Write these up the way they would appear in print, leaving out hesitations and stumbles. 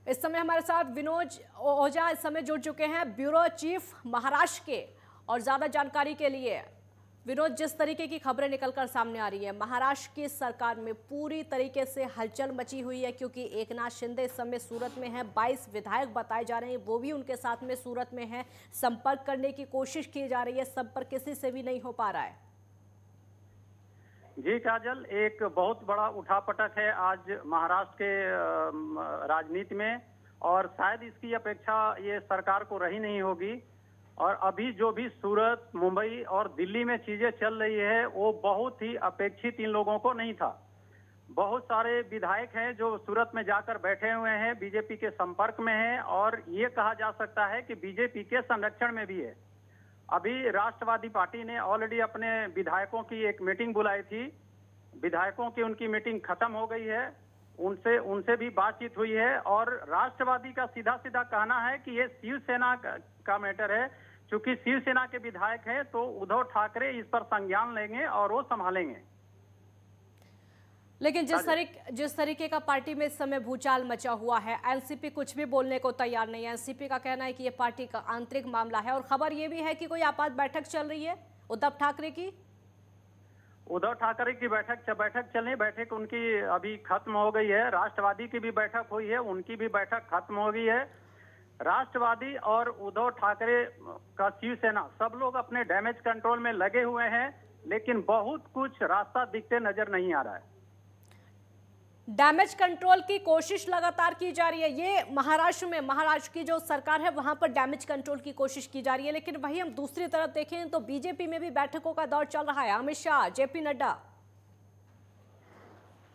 इस समय हमारे साथ विनोद ओझा इस समय जुड़ चुके हैं ब्यूरो चीफ महाराष्ट्र के। और ज्यादा जानकारी के लिए विनोद, जिस तरीके की खबरें निकलकर सामने आ रही है, महाराष्ट्र की सरकार में पूरी तरीके से हलचल मची हुई है, क्योंकि एकनाथ शिंदे इस समय सूरत में हैं। 22 विधायक बताए जा रहे हैं, वो भी उनके साथ में सूरत में हैं। संपर्क करने की कोशिश की जा रही है, संपर्क किसी से भी नहीं हो पा रहा है। जी काजल, एक बहुत बड़ा उठापटक है आज महाराष्ट्र के राजनीति में, और शायद इसकी अपेक्षा ये सरकार को रही नहीं होगी। और अभी जो भी सूरत, मुंबई और दिल्ली में चीजें चल रही है वो बहुत ही अपेक्षित इन लोगों को नहीं था। बहुत सारे विधायक हैं जो सूरत में जाकर बैठे हुए हैं, बीजेपी के संपर्क में हैं, और ये कहा जा सकता है कि बीजेपी के संरक्षण में भी है। अभी राष्ट्रवादी पार्टी ने ऑलरेडी अपने विधायकों की एक मीटिंग बुलाई थी। विधायकों की उनकी मीटिंग खत्म हो गई है, उनसे भी बातचीत हुई है। और राष्ट्रवादी का सीधा सीधा कहना है कि ये शिवसेना का मैटर है। चूंकि शिवसेना के विधायक हैं तो उद्धव ठाकरे इस पर संज्ञान लेंगे और वो संभालेंगे। लेकिन जिस तरीके का पार्टी में इस समय भूचाल मचा हुआ है, एनसीपी कुछ भी बोलने को तैयार नहीं है। एनसीपी का कहना है कि ये पार्टी का आंतरिक मामला है। और खबर ये भी है कि कोई आपात बैठक चल रही है उद्धव ठाकरे की। उद्धव ठाकरे की बैठक चल रही, बैठक उनकी अभी खत्म हो गई है। राष्ट्रवादी की भी बैठक हुई है, उनकी भी बैठक खत्म हो गई है। राष्ट्रवादी और उद्धव ठाकरे का शिवसेना सब लोग अपने डैमेज कंट्रोल में लगे हुए हैं, लेकिन बहुत कुछ रास्ता दिखते नजर नहीं आ रहा है। डैमेज कंट्रोल की कोशिश लगातार की जा रही है। ये महाराष्ट्र की जो सरकार है वहां पर डैमेज कंट्रोल की कोशिश की जा रही है। लेकिन वही हम दूसरी तरफ देखें तो बीजेपी में भी बैठकों का दौर चल रहा है। अमित शाह, जेपी नड्डा।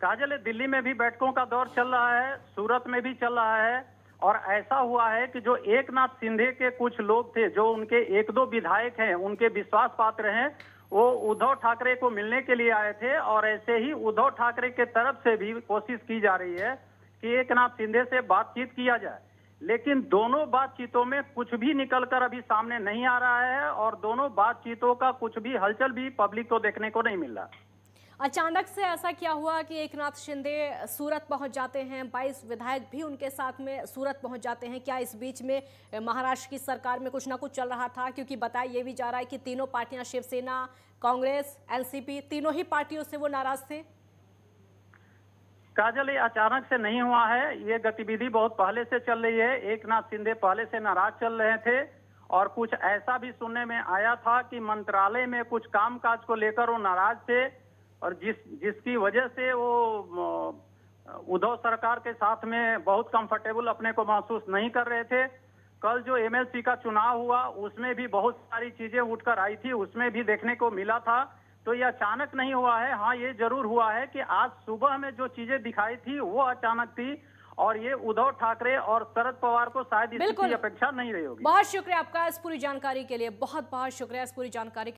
काजल, दिल्ली में भी बैठकों का दौर चल रहा है, सूरत में भी चल रहा है। और ऐसा हुआ है कि जो एकनाथ शिंदे के कुछ लोग थे, जो उनके एक दो विधायक हैं, उनके विश्वास पात्र हैं, वो उद्धव ठाकरे को मिलने के लिए आए थे। और ऐसे ही उद्धव ठाकरे के तरफ से भी कोशिश की जा रही है कि एकनाथ शिंदे से बातचीत किया जाए। लेकिन दोनों बातचीतों में कुछ भी निकलकर अभी सामने नहीं आ रहा है, और दोनों बातचीतों का कुछ भी हलचल भी पब्लिक को देखने को नहीं मिल रहा। अचानक से ऐसा क्या हुआ कि एकनाथ शिंदे सूरत पहुंच जाते हैं, 22 विधायक भी उनके साथ में सूरत पहुंच जाते हैं? क्या इस बीच में महाराष्ट्र की सरकार में कुछ ना कुछ चल रहा था? क्योंकि बताया ये भी जा रहा है कि तीनों पार्टियां, शिवसेना, कांग्रेस, एनसीपी, तीनों ही पार्टियों से वो नाराज थे। काजल, ये अचानक से नहीं हुआ है, ये गतिविधि बहुत पहले से चल रही है। एकनाथ शिंदे पहले से नाराज चल रहे थे, और कुछ ऐसा भी सुनने में आया था कि मंत्रालय में कुछ कामकाज को लेकर वो नाराज थे, और जिसकी वजह से वो उद्धव सरकार के साथ में बहुत कंफर्टेबल अपने को महसूस नहीं कर रहे थे। कल जो एमएलसी का चुनाव हुआ उसमें भी बहुत सारी चीजें उठकर आई थी, उसमें भी देखने को मिला था। तो ये अचानक नहीं हुआ है। हाँ, ये जरूर हुआ है कि आज सुबह में जो चीजें दिखाई थी वो अचानक थी, और ये उद्धव ठाकरे और शरद पवार को शायद इसकी अपेक्षा नहीं रही होगी। बहुत शुक्रिया आपका इस पूरी जानकारी के लिए, बहुत बहुत शुक्रिया इस पूरी जानकारी